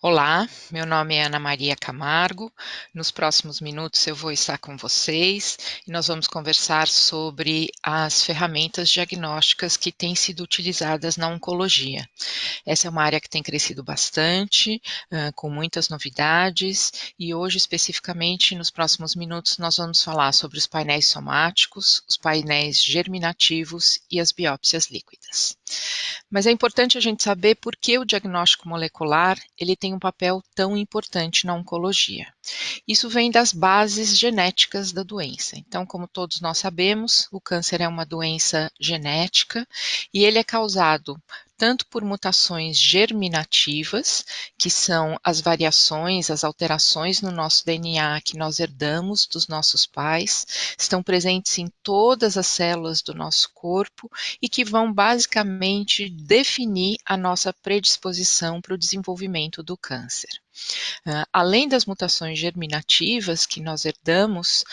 Olá, meu nome é Ana Maria Camargo. Nos próximos minutos eu vou estar com vocês e nós vamos conversar sobre as ferramentas diagnósticas que têm sido utilizadas na oncologia. Essa é uma área que tem crescido bastante, com muitas novidades, e hoje, especificamente, nos próximos minutos, nós vamos falar sobre os painéis somáticos, os painéis germinativos e as biópsias líquidas. Mas é importante a gente saber por que o diagnóstico molecular ele tem um papel tão importante na oncologia. Isso vem das bases genéticas da doença. Então, como todos nós sabemos, o câncer é uma doença genética e ele é causado tanto por mutações germinativas, que são as variações, as alterações no nosso DNA que nós herdamos dos nossos pais, estão presentes em todas as células do nosso corpo e que vão basicamente definir a nossa predisposição para o desenvolvimento do câncer. Além das mutações germinativas que nós herdamos,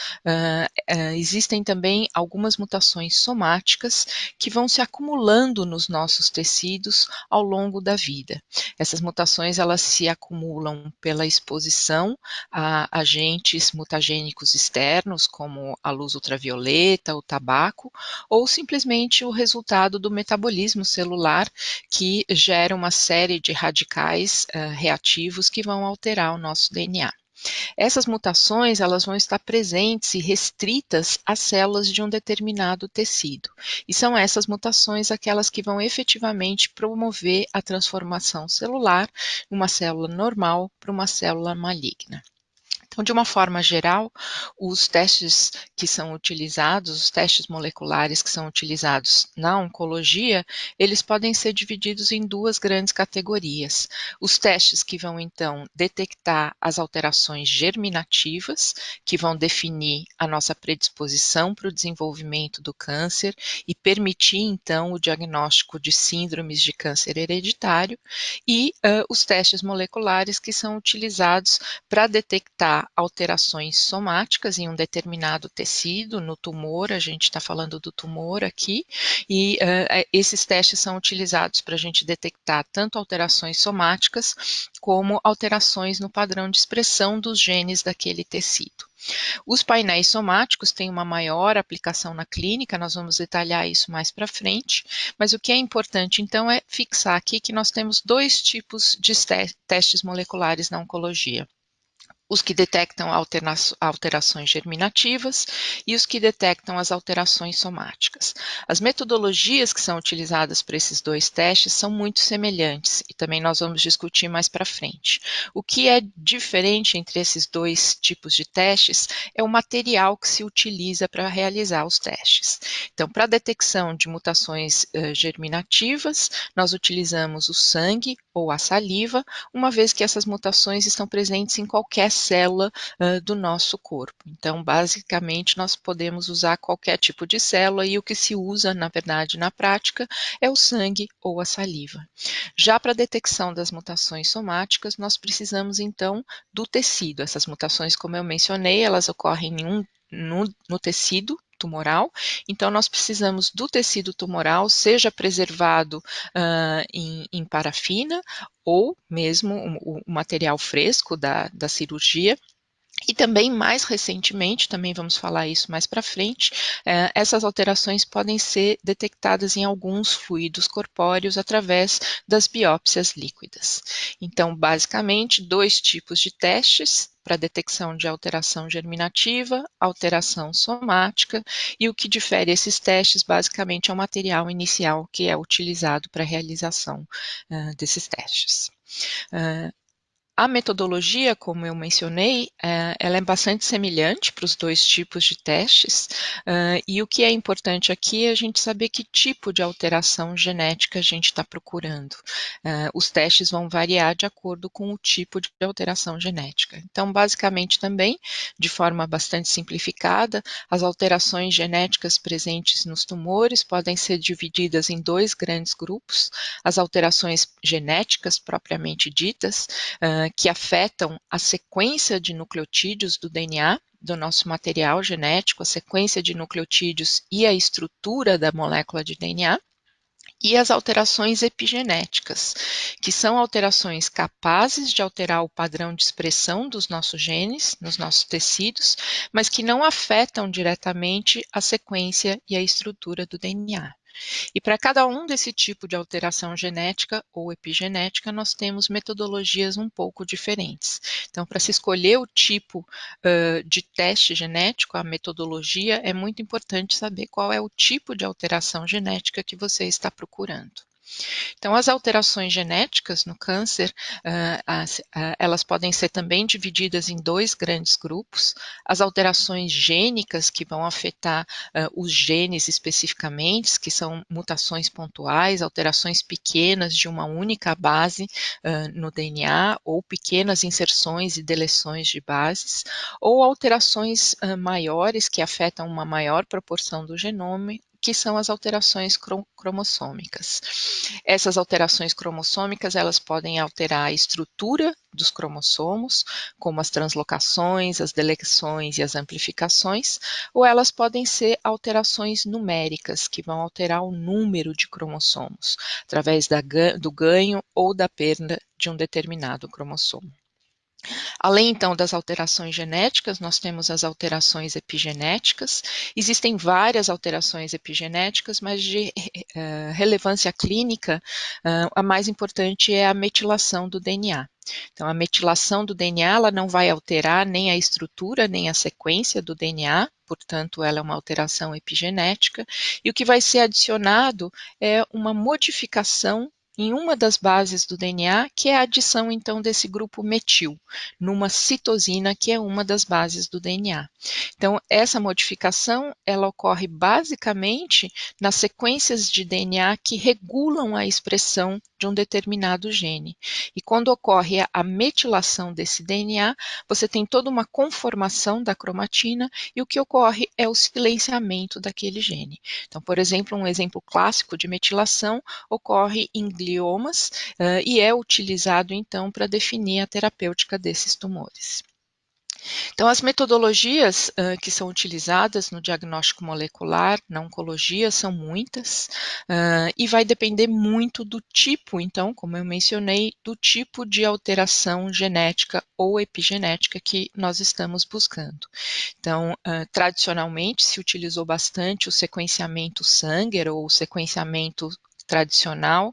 existem também algumas mutações somáticas que vão se acumulando nos nossos tecidos ao longo da vida. Essas mutações elas se acumulam pela exposição a agentes mutagênicos externos, como a luz ultravioleta, o tabaco, ou simplesmente o resultado do metabolismo celular que gera uma série de radicais reativos que vão alterar o nosso DNA. Essas mutações elas vão estar presentes e restritas às células de um determinado tecido. E são essas mutações aquelas que vão efetivamente promover a transformação celular de uma célula normal para uma célula maligna. Então, de uma forma geral, os testes que são utilizados, os testes moleculares que são utilizados na oncologia, eles podem ser divididos em duas grandes categorias. Os testes que vão, então, detectar as alterações germinativas, que vão definir a nossa predisposição para o desenvolvimento do câncer e permitir, então, o diagnóstico de síndromes de câncer hereditário, e os testes moleculares que são utilizados para detectar alterações somáticas em um determinado tecido, no tumor, a gente está falando do tumor aqui, e esses testes são utilizados para a gente detectar tanto alterações somáticas como alterações no padrão de expressão dos genes daquele tecido. Os painéis somáticos têm uma maior aplicação na clínica, nós vamos detalhar isso mais para frente, mas o que é importante então é fixar aqui que nós temos dois tipos de testes moleculares na oncologia. Os que detectam alterações germinativas e os que detectam as alterações somáticas. As metodologias que são utilizadas para esses dois testes são muito semelhantes e também nós vamos discutir mais para frente. O que é diferente entre esses dois tipos de testes é o material que se utiliza para realizar os testes. Então, para a detecção de mutações germinativas, nós utilizamos o sangue ou a saliva, uma vez que essas mutações estão presentes em qualquer célula do nosso corpo. Então, basicamente, nós podemos usar qualquer tipo de célula e o que se usa, na verdade, na prática, é o sangue ou a saliva. Já para a detecção das mutações somáticas, nós precisamos, então, do tecido. Essas mutações, como eu mencionei, elas ocorrem no tecido tumoral, então nós precisamos do tecido tumoral, seja preservado em parafina ou mesmo o material fresco da cirurgia. E também, mais recentemente, também vamos falar isso mais para frente, essas alterações podem ser detectadas em alguns fluidos corpóreos através das biópsias líquidas. Então, basicamente, dois tipos de testes para detecção de alteração germinativa, alteração somática, e o que difere esses testes, basicamente, é o material inicial que é utilizado para a realização desses testes. A metodologia, como eu mencionei, ela é bastante semelhante para os dois tipos de testes, e o que é importante aqui é a gente saber que tipo de alteração genética a gente está procurando. Os testes vão variar de acordo com o tipo de alteração genética. Então, basicamente também, de forma bastante simplificada, as alterações genéticas presentes nos tumores podem ser divididas em dois grandes grupos: as alterações genéticas propriamente ditas, que afetam a sequência de nucleotídeos do DNA, do nosso material genético, a sequência de nucleotídeos e a estrutura da molécula de DNA. e as alterações epigenéticas, que são alterações capazes de alterar o padrão de expressão dos nossos genes, nos nossos tecidos, mas que não afetam diretamente a sequência e a estrutura do DNA. E para cada um desse tipo de alteração genética ou epigenética, nós temos metodologias um pouco diferentes. Então, para se escolher o tipo de teste genético, a metodologia, é muito importante saber qual é o tipo de alteração genética que você está procurando. Então, as alterações genéticas no câncer, elas podem ser também divididas em dois grandes grupos. As alterações gênicas, que vão afetar os genes especificamente, que são mutações pontuais, alterações pequenas de uma única base no DNA, ou pequenas inserções e deleções de bases, ou alterações maiores, que afetam uma maior proporção do genoma, que são as alterações cromossômicas. Essas alterações cromossômicas, elas podem alterar a estrutura dos cromossomos, como as translocações, as deleções e as amplificações, ou elas podem ser alterações numéricas, que vão alterar o número de cromossomos, através do ganho ou da perda de um determinado cromossomo. Além, então, das alterações genéticas, nós temos as alterações epigenéticas. Existem várias alterações epigenéticas, mas de relevância clínica, a mais importante é a metilação do DNA. Então, a metilação do DNA, ela não vai alterar nem a estrutura, nem a sequência do DNA, portanto, ela é uma alteração epigenética, e o que vai ser adicionado é uma modificação em uma das bases do DNA, que é a adição, então, desse grupo metil, numa citosina, que é uma das bases do DNA. Então, essa modificação, ela ocorre basicamente nas sequências de DNA que regulam a expressão de um determinado gene. E quando ocorre a metilação desse DNA, você tem toda uma conformação da cromatina e o que ocorre é o silenciamento daquele gene. Então, por exemplo, um exemplo clássico de metilação ocorre em gliomas e é utilizado, então, para definir a terapêutica desses tumores. Então, as metodologias que são utilizadas no diagnóstico molecular, na oncologia, são muitas, e vai depender muito do tipo, então, como eu mencionei, do tipo de alteração genética ou epigenética que nós estamos buscando. Então, tradicionalmente, se utilizou bastante o sequenciamento Sanger ou o sequenciamento tradicional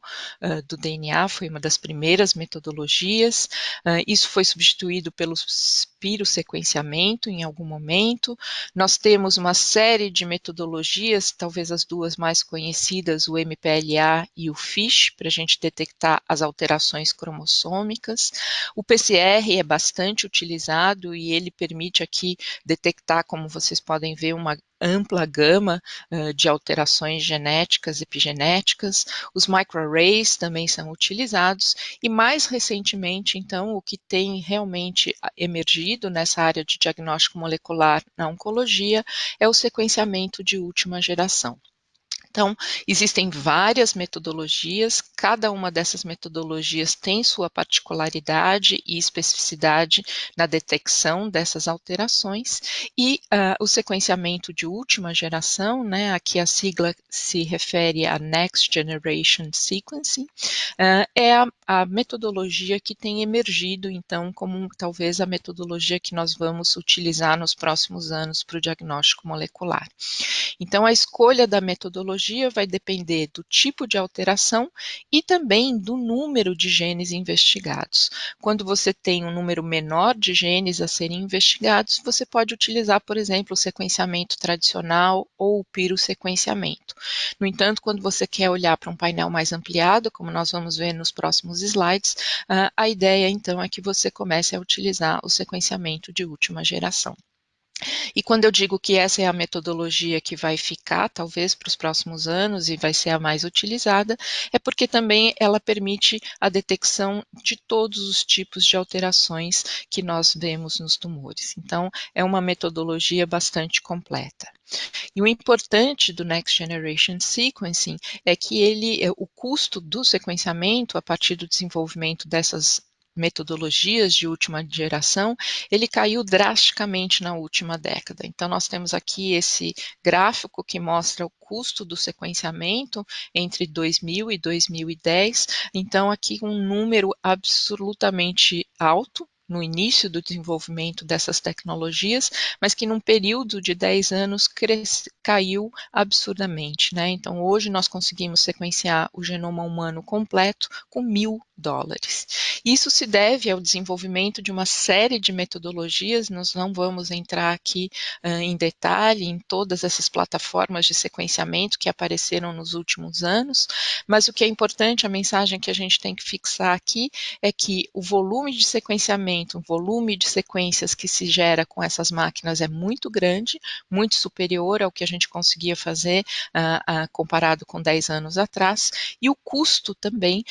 do DNA, foi uma das primeiras metodologias. Isso foi substituído pelo pirossequenciamento em algum momento. Nós temos uma série de metodologias, talvez as duas mais conhecidas, o MPLA e o FISH, para a gente detectar as alterações cromossômicas. O PCR é bastante utilizado e ele permite aqui detectar, como vocês podem ver, uma ampla gama de alterações genéticas, epigenéticas. Os microarrays também são utilizados e mais recentemente, então, o que tem realmente emergido nessa área de diagnóstico molecular na oncologia é o sequenciamento de última geração. Então, existem várias metodologias, cada uma dessas metodologias tem sua particularidade e especificidade na detecção dessas alterações, e o sequenciamento de última geração, né, aqui a sigla se refere a Next Generation Sequencing, é a metodologia que tem emergido, então, como talvez a metodologia que nós vamos utilizar nos próximos anos para o diagnóstico molecular. Então, a escolha da metodologia vai depender do tipo de alteração e também do número de genes investigados. Quando você tem um número menor de genes a serem investigados, você pode utilizar, por exemplo, o sequenciamento tradicional ou o pirossequenciamento. No entanto, quando você quer olhar para um painel mais ampliado, como nós vamos ver nos próximos slides, a ideia, então, é que você comece a utilizar o sequenciamento de última geração. E quando eu digo que essa é a metodologia que vai ficar, talvez, para os próximos anos e vai ser a mais utilizada, é porque também ela permite a detecção de todos os tipos de alterações que nós vemos nos tumores. Então, é uma metodologia bastante completa. E o importante do Next Generation Sequencing é que o custo do sequenciamento, a partir do desenvolvimento dessas metodologias de última geração, ele caiu drasticamente na última década. Então, nós temos aqui esse gráfico que mostra o custo do sequenciamento entre 2000 e 2010. Então, aqui um número absolutamente alto no início do desenvolvimento dessas tecnologias, mas que num período de 10 anos caiu absurdamente, né? Então, hoje nós conseguimos sequenciar o genoma humano completo com $1.000. Isso se deve ao desenvolvimento de uma série de metodologias, nós não vamos entrar aqui em detalhe em todas essas plataformas de sequenciamento que apareceram nos últimos anos, mas o que é importante, a mensagem que a gente tem que fixar aqui é que o volume de sequenciamento, o volume de sequências que se gera com essas máquinas é muito grande, muito superior ao que a gente conseguia fazer comparado com 10 anos atrás, e o custo também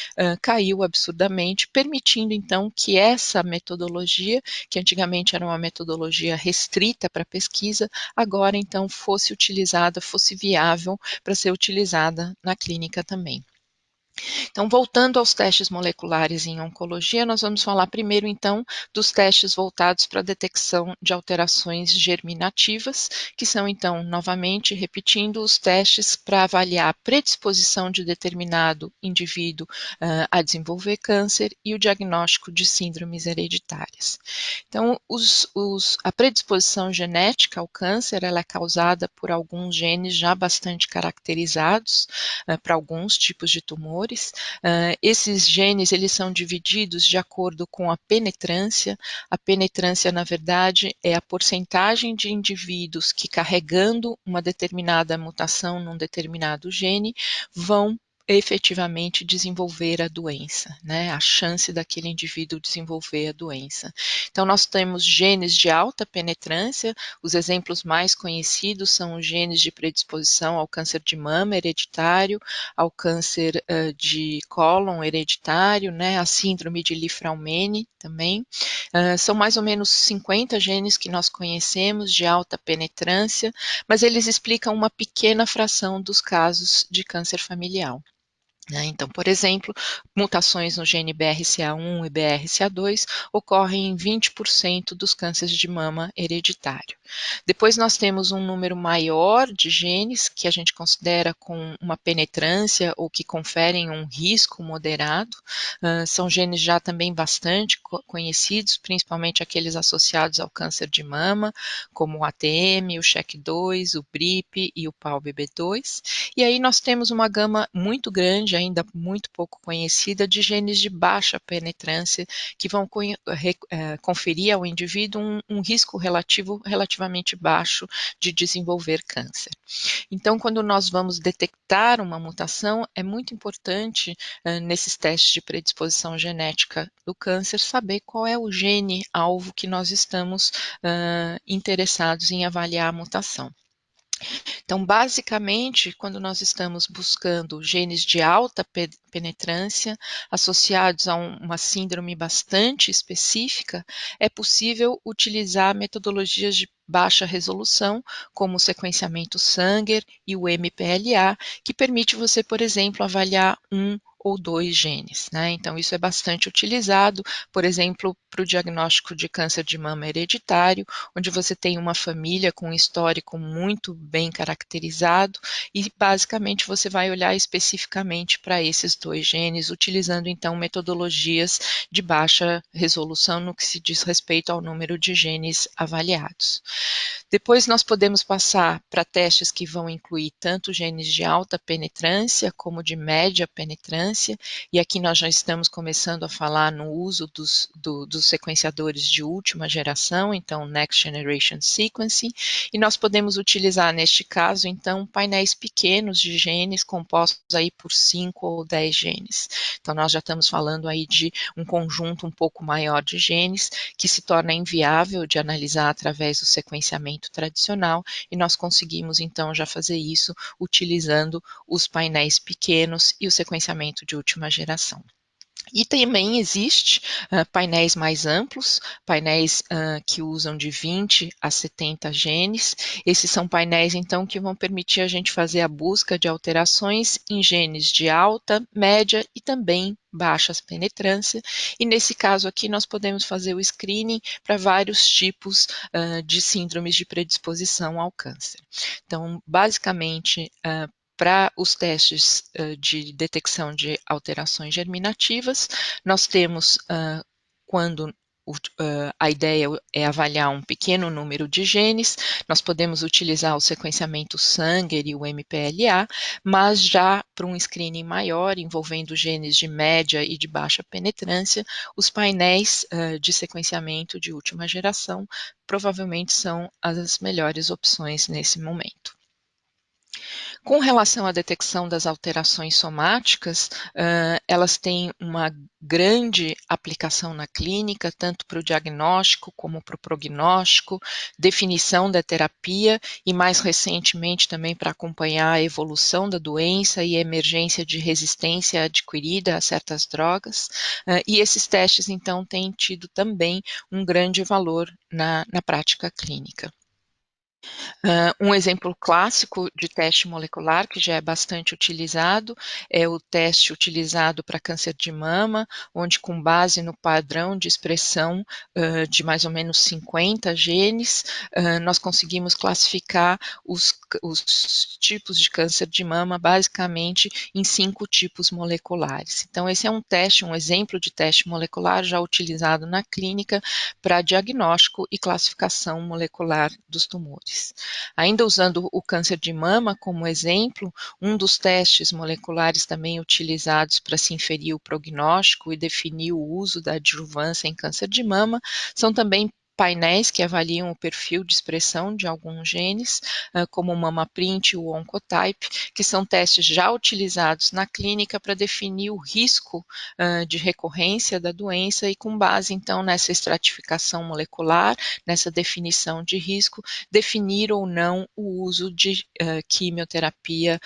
caiu absurdamente, permitindo então que essa metodologia, que antigamente era uma metodologia restrita para pesquisa, agora então fosse utilizada, fosse viável para ser utilizada na clínica também. Então, voltando aos testes moleculares em oncologia, nós vamos falar primeiro, então, dos testes voltados para a detecção de alterações germinativas, que são, então, novamente, repetindo, os testes para avaliar a predisposição de determinado indivíduo a desenvolver câncer e o diagnóstico de síndromes hereditárias. Então, a predisposição genética ao câncer, ela é causada por alguns genes já bastante caracterizados para alguns tipos de tumores. Esses genes, eles são divididos de acordo com a penetrância. A penetrância, na verdade, é a porcentagem de indivíduos que, carregando uma determinada mutação num determinado gene, vão efetivamente desenvolver a doença, né? A chance daquele indivíduo desenvolver a doença. Então, nós temos genes de alta penetrância, os exemplos mais conhecidos são os genes de predisposição ao câncer de mama hereditário, ao câncer de cólon hereditário, né? A síndrome de Li-Fraumeni também. São mais ou menos 50 genes que nós conhecemos de alta penetrância, mas eles explicam uma pequena fração dos casos de câncer familiar. Então, por exemplo, mutações no gene BRCA1 e BRCA2 ocorrem em 20% dos cânceres de mama hereditário. Depois nós temos um número maior de genes que a gente considera com uma penetrância ou que conferem um risco moderado. São genes já também bastante conhecidos, principalmente aqueles associados ao câncer de mama, como o ATM, o SHEC2, o BRIP e o PALB2. E aí nós temos uma gama muito grande, ainda muito pouco conhecida, de genes de baixa penetrância que vão conferir ao indivíduo um risco relativamente baixo de desenvolver câncer. Então, quando nós vamos detectar uma mutação, é muito importante, nesses testes de predisposição genética do câncer, saber qual é o gene-alvo que nós estamos interessados em avaliar a mutação. Então, basicamente, quando nós estamos buscando genes de alta penetrância associados a uma síndrome bastante específica, é possível utilizar metodologias de baixa resolução, como o sequenciamento Sanger e o MPLA, que permite você, por exemplo, avaliar um ou dois genes, né? Então, isso é bastante utilizado, por exemplo, para o diagnóstico de câncer de mama hereditário, onde você tem uma família com um histórico muito bem caracterizado e, basicamente, você vai olhar especificamente para esses dois genes, utilizando, então, metodologias de baixa resolução no que se diz respeito ao número de genes avaliados. Depois nós podemos passar para testes que vão incluir tanto genes de alta penetrância como de média penetrância, e aqui nós já estamos começando a falar no uso dos sequenciadores de última geração, então Next Generation Sequencing, e nós podemos utilizar neste caso, então, painéis pequenos de genes compostos aí por 5 ou 10 genes. Então nós já estamos falando aí de um conjunto um pouco maior de genes que se torna inviável de analisar através do sequenciamento tradicional, e nós conseguimos então já fazer isso utilizando os painéis pequenos e o sequenciamento de última geração. E também existe painéis mais amplos, painéis que usam de 20 a 70 genes. Esses são painéis, então, que vão permitir a gente fazer a busca de alterações em genes de alta, média e também baixa penetrância. E nesse caso aqui, nós podemos fazer o screening para vários tipos de síndromes de predisposição ao câncer. Então, basicamente, para os testes de detecção de alterações germinativas, nós temos, quando a ideia é avaliar um pequeno número de genes, nós podemos utilizar o sequenciamento Sanger e o MPLA, mas já para um screening maior, envolvendo genes de média e de baixa penetrância, os painéis de sequenciamento de última geração provavelmente são as melhores opções nesse momento. Com relação à detecção das alterações somáticas, elas têm uma grande aplicação na clínica, tanto para o diagnóstico como para o prognóstico, definição da terapia e, mais recentemente, também para acompanhar a evolução da doença e a emergência de resistência adquirida a certas drogas. E esses testes, então, têm tido também um grande valor na prática clínica. Um exemplo clássico de teste molecular, que já é bastante utilizado, é o teste utilizado para câncer de mama, onde, com base no padrão de expressão de mais ou menos 50 genes, nós conseguimos classificar os tipos de câncer de mama basicamente em 5 tipos moleculares. Então, esse é um teste, um exemplo de teste molecular já utilizado na clínica para diagnóstico e classificação molecular dos tumores. Ainda usando o câncer de mama como exemplo, um dos testes moleculares também utilizados para se inferir o prognóstico e definir o uso da adjuvância em câncer de mama são também painéis que avaliam o perfil de expressão de alguns genes, como o MammaPrint e o Oncotype, que são testes já utilizados na clínica para definir o risco de recorrência da doença e, com base, então, nessa estratificação molecular, nessa definição de risco, definir ou não o uso de quimioterapia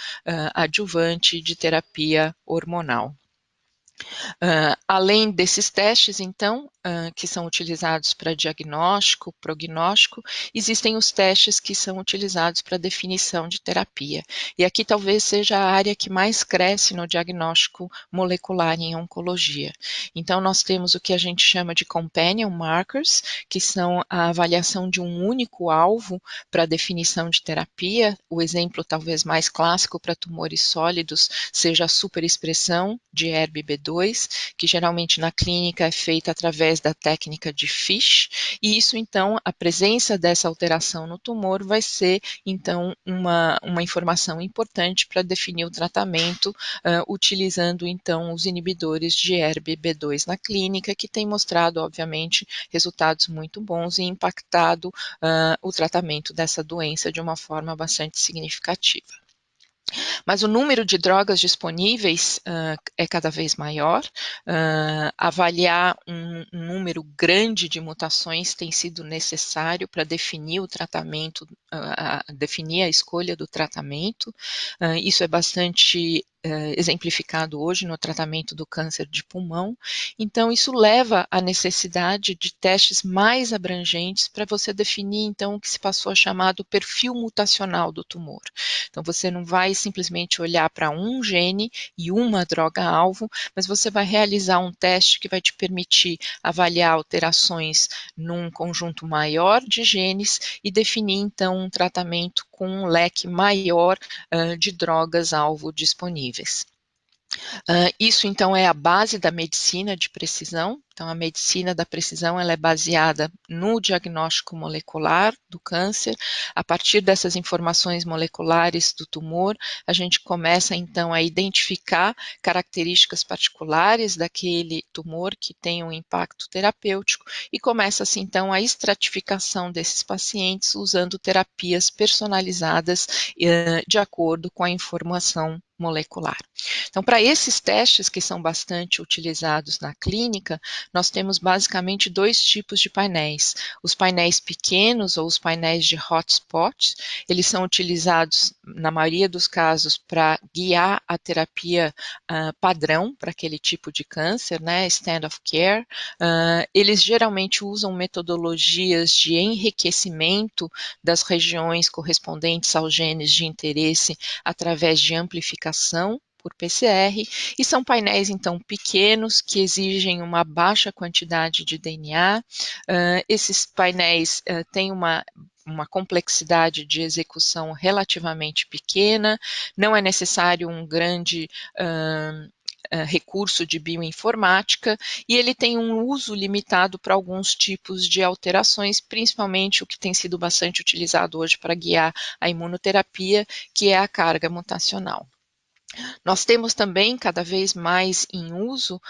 adjuvante, de terapia hormonal. Além desses testes, então, que são utilizados para diagnóstico, prognóstico, existem os testes que são utilizados para definição de terapia. E aqui talvez seja a área que mais cresce no diagnóstico molecular em oncologia. Então, nós temos o que a gente chama de companion markers, que são a avaliação de um único alvo para definição de terapia. O exemplo talvez mais clássico para tumores sólidos seja a superexpressão de ERBB2, que geralmente na clínica é feita através da técnica de FISH, e isso, então, a presença dessa alteração no tumor vai ser, então, uma informação importante para definir o tratamento, utilizando, então, os inibidores de ERBB2 na clínica, que tem mostrado, obviamente, resultados muito bons e impactado o tratamento dessa doença de uma forma bastante significativa. Mas o número de drogas disponíveis é cada vez maior. Avaliar um número grande de mutações tem sido necessário para definir o tratamento, definir a escolha do tratamento. Isso é bastante exemplificado hoje no tratamento do câncer de pulmão. Então, isso leva à necessidade de testes mais abrangentes para você definir, então, o que se passou a chamar do perfil mutacional do tumor. Então, você não vai simplesmente olhar para um gene e uma droga-alvo, mas você vai realizar um teste que vai te permitir avaliar alterações num conjunto maior de genes e definir, então, um tratamento com um leque maior de drogas-alvo disponíveis. Isso, então, é a base da medicina de precisão. Então, a medicina da precisão ela é baseada no diagnóstico molecular do câncer. A partir dessas informações moleculares do tumor, a gente começa, então, a identificar características particulares daquele tumor que tem um impacto terapêutico e começa-se, então, a estratificação desses pacientes usando terapias personalizadas de acordo com a informação molecular. Então, para esses testes que são bastante utilizados na clínica, nós temos basicamente dois tipos de painéis. Os painéis pequenos ou os painéis de hotspot, eles são utilizados, na maioria dos casos, para guiar a terapia padrão para aquele tipo de câncer, né, standard of care. Eles geralmente usam metodologias de enriquecimento das regiões correspondentes aos genes de interesse através de amplificação por PCR, e são painéis, então, pequenos, que exigem uma baixa quantidade de DNA. Esses painéis têm uma complexidade de execução relativamente pequena, não é necessário um grande recurso de bioinformática, e ele tem um uso limitado para alguns tipos de alterações, principalmente o que tem sido bastante utilizado hoje para guiar a imunoterapia, que é a carga mutacional. Nós temos também, cada vez mais em uso,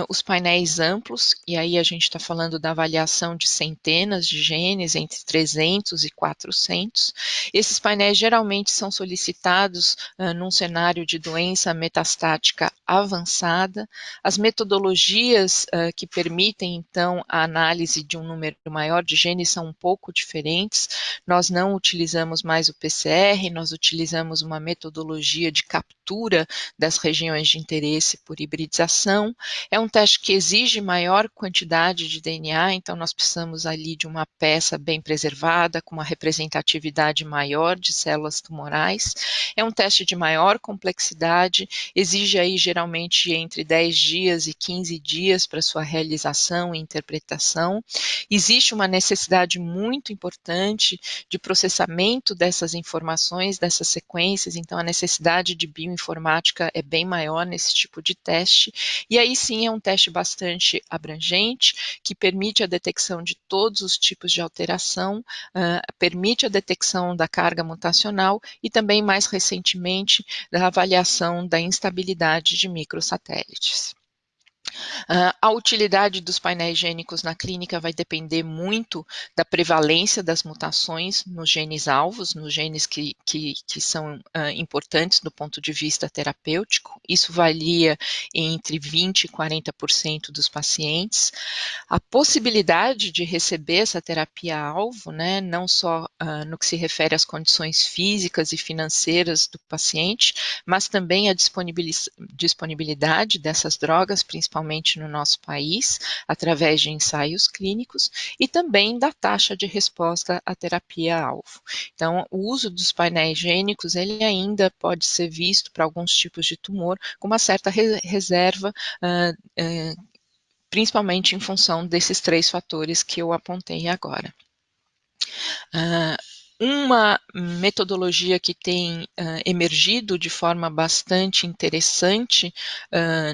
os painéis amplos, e aí a gente está falando da avaliação de centenas de genes, entre 300 e 400. Esses painéis geralmente são solicitados num cenário de doença metastática avançada. As metodologias que permitem, então, a análise de um número maior de genes são um pouco diferentes. Nós não utilizamos mais o PCR, nós utilizamos uma metodologia de captura das regiões de interesse por hibridização. É um teste que exige maior quantidade de DNA, então nós precisamos ali de uma peça bem preservada, com uma representatividade maior de células tumorais. É um teste de maior complexidade, exige aí geralmente entre 10 dias e 15 dias para sua realização e interpretação. Existe uma necessidade muito importante de processamento dessas informações, dessas sequências, então a necessidade de bioinformática é bem maior nesse tipo de teste, e aí sim é um teste bastante abrangente, que permite a detecção de todos os tipos de alteração, permite a detecção da carga mutacional e também, mais recentemente, da avaliação da instabilidade de microsatélites. A utilidade dos painéis gênicos na clínica vai depender muito da prevalência das mutações nos genes alvos, nos genes que são importantes do ponto de vista terapêutico. Isso varia entre 20% e 40% dos pacientes. A possibilidade de receber essa terapia-alvo, né, não só no que se refere às condições físicas e financeiras do paciente, mas também a disponibilidade dessas drogas, principalmente no nosso país, através de ensaios clínicos, e também da taxa de resposta à terapia-alvo. Então, o uso dos painéis gênicos, ele ainda pode ser visto para alguns tipos de tumor com uma certa reserva, principalmente em função desses três fatores que eu apontei agora. Uma metodologia que tem emergido de forma bastante interessante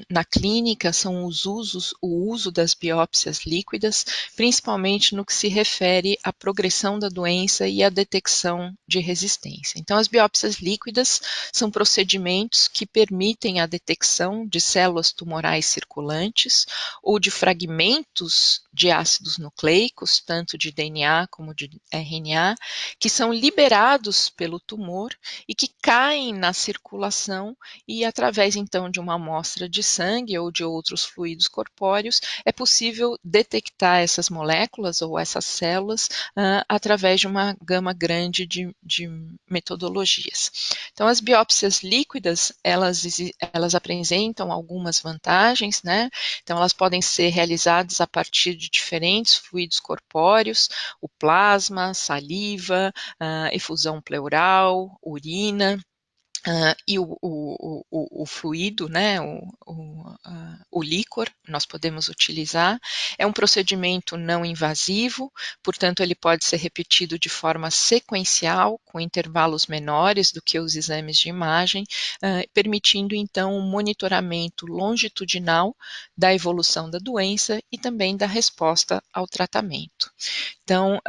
na clínica são o uso das biópsias líquidas, principalmente no que se refere à progressão da doença e à detecção de resistência. Então, as biópsias líquidas são procedimentos que permitem a detecção de células tumorais circulantes ou de fragmentos de ácidos nucleicos, tanto de DNA como de RNA, que são liberados pelo tumor e que caem na circulação, e através então de uma amostra de sangue ou de outros fluidos corpóreos é possível detectar essas moléculas ou essas células através de uma gama grande de metodologias. Então, as biópsias líquidas, elas apresentam algumas vantagens, né? Então, elas podem ser realizadas a partir de diferentes fluidos corpóreos, o plasma, saliva, efusão pleural, urina, e o fluido, né, o líquor, nós podemos utilizar. É um procedimento não invasivo, portanto, ele pode ser repetido de forma sequencial, com intervalos menores do que os exames de imagem, permitindo, então, um monitoramento longitudinal da evolução da doença e também da resposta ao tratamento. Então,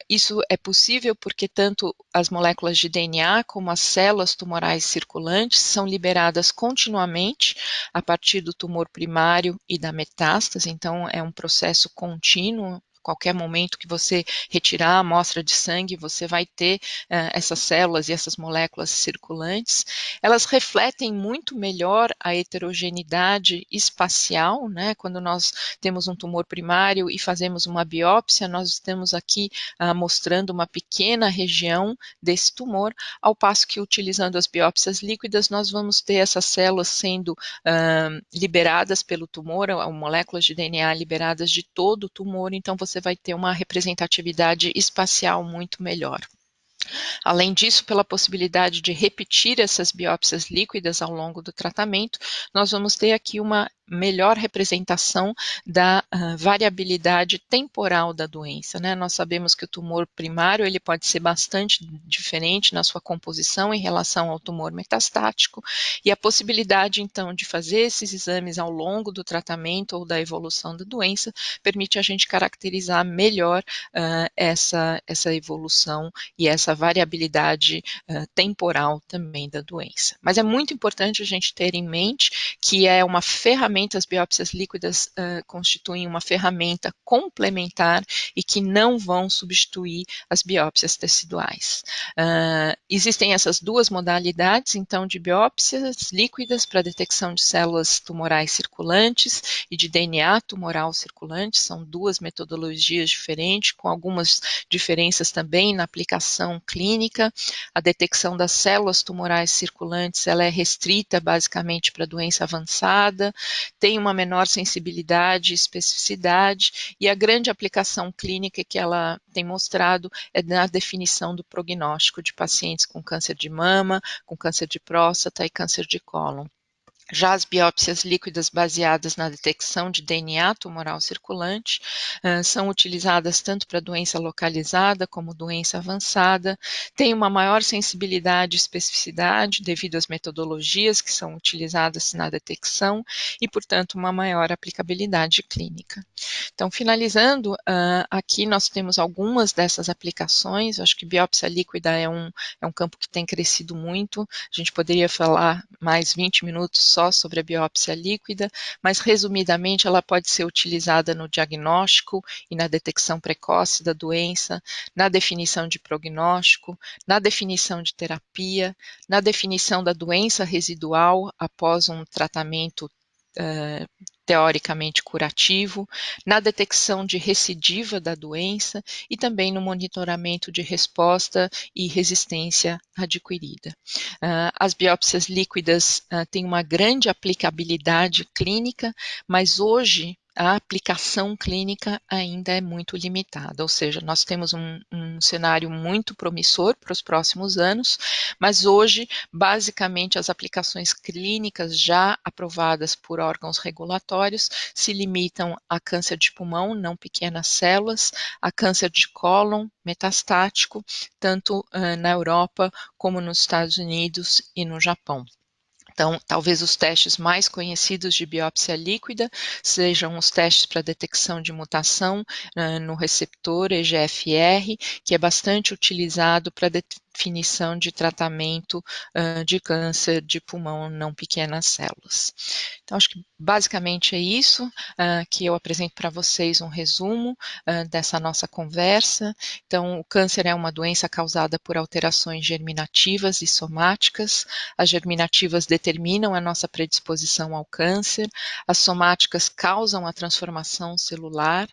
isso é possível porque tanto as moléculas de DNA como as células tumorais circulantes são liberadas continuamente a partir do tumor primário e da metástase, então é um processo contínuo qualquer momento que você retirar a amostra de sangue, você vai ter essas células e essas moléculas circulantes. Elas refletem muito melhor a heterogeneidade espacial, né? Quando nós temos um tumor primário e fazemos uma biópsia, nós estamos aqui mostrando uma pequena região desse tumor, ao passo que utilizando as biópsias líquidas, nós vamos ter essas células sendo liberadas pelo tumor, moléculas de DNA liberadas de todo o tumor, então você vai ter uma representatividade espacial muito melhor. Além disso, pela possibilidade de repetir essas biópsias líquidas ao longo do tratamento, nós vamos ter aqui uma melhor representação da variabilidade temporal da doença, né? Nós sabemos que o tumor primário ele pode ser bastante diferente na sua composição em relação ao tumor metastático, e a possibilidade, então, de fazer esses exames ao longo do tratamento ou da evolução da doença permite a gente caracterizar melhor essa evolução e essa variabilidade temporal também da doença. Mas é muito importante a gente ter em mente que é uma ferramenta, as biópsias líquidas constituem uma ferramenta complementar e que não vão substituir as biópsias teciduais. Existem essas duas modalidades, então, de biópsias líquidas para detecção de células tumorais circulantes e de DNA tumoral circulante, são duas metodologias diferentes, com algumas diferenças também na aplicação clínica. A detecção das células tumorais circulantes, ela é restrita basicamente para doença avançada, tem uma menor sensibilidade e especificidade, e a grande aplicação clínica que ela tem mostrado é na definição do prognóstico de pacientes com câncer de mama, com câncer de próstata e câncer de cólon. Já as biópsias líquidas baseadas na detecção de DNA tumoral circulante são utilizadas tanto para doença localizada como doença avançada, tem uma maior sensibilidade e especificidade devido às metodologias que são utilizadas na detecção e, portanto, uma maior aplicabilidade clínica. Então, finalizando, aqui nós temos algumas dessas aplicações. Acho que biópsia líquida é um campo que tem crescido muito. A gente poderia falar mais 20 minutos só sobre a biópsia líquida, mas resumidamente ela pode ser utilizada no diagnóstico e na detecção precoce da doença, na definição de prognóstico, na definição de terapia, na definição da doença residual após um tratamento teoricamente curativo, na detecção de recidiva da doença e também no monitoramento de resposta e resistência adquirida. As biópsias líquidas têm uma grande aplicabilidade clínica, mas hoje a aplicação clínica ainda é muito limitada, ou seja, nós temos um cenário muito promissor para os próximos anos, mas hoje, basicamente, as aplicações clínicas já aprovadas por órgãos regulatórios se limitam a câncer de pulmão, não pequenas células, a câncer de cólon metastático, tanto na Europa como nos Estados Unidos e no Japão. Então, talvez os testes mais conhecidos de biópsia líquida sejam os testes para detecção de mutação no receptor EGFR, que é bastante utilizado para definição de tratamento de câncer de pulmão não pequenas células. Então, acho que basicamente é isso que eu apresento para vocês um resumo dessa nossa conversa. Então, o câncer é uma doença causada por alterações germinativas e somáticas. As germinativas determinam a nossa predisposição ao câncer, as somáticas causam a transformação celular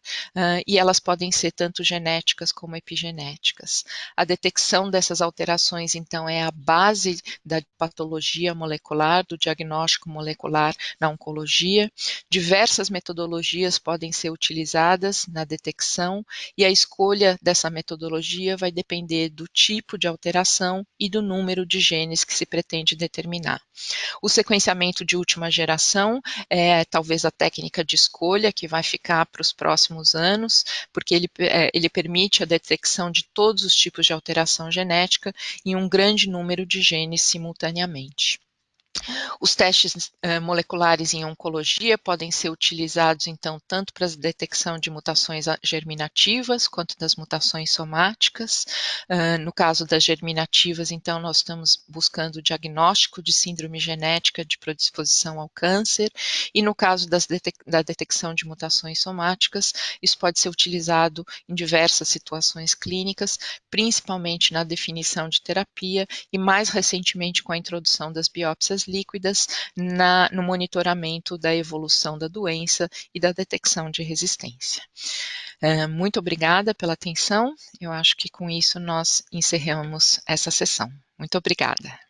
e elas podem ser tanto genéticas como epigenéticas. A detecção dessas alterações, então, é a base da patologia molecular, do diagnóstico molecular na oncologia. Diversas metodologias podem ser utilizadas na detecção e a escolha dessa metodologia vai depender do tipo de alteração e do número de genes que se pretende determinar. O sequenciamento de última geração é talvez a técnica de escolha que vai ficar para os próximos anos, porque ele permite a detecção de todos os tipos de alteração genética em um grande número de genes simultaneamente. Os testes moleculares em oncologia podem ser utilizados, então, tanto para a detecção de mutações germinativas quanto das mutações somáticas. No caso das germinativas, então, nós estamos buscando o diagnóstico de síndrome genética de predisposição ao câncer, e no caso da detecção de mutações somáticas, isso pode ser utilizado em diversas situações clínicas, principalmente na definição de terapia e, mais recentemente, com a introdução das biópsias líquidas no monitoramento da evolução da doença e da detecção de resistência. Muito obrigada pela atenção. Eu acho que com isso nós encerramos essa sessão. Muito obrigada.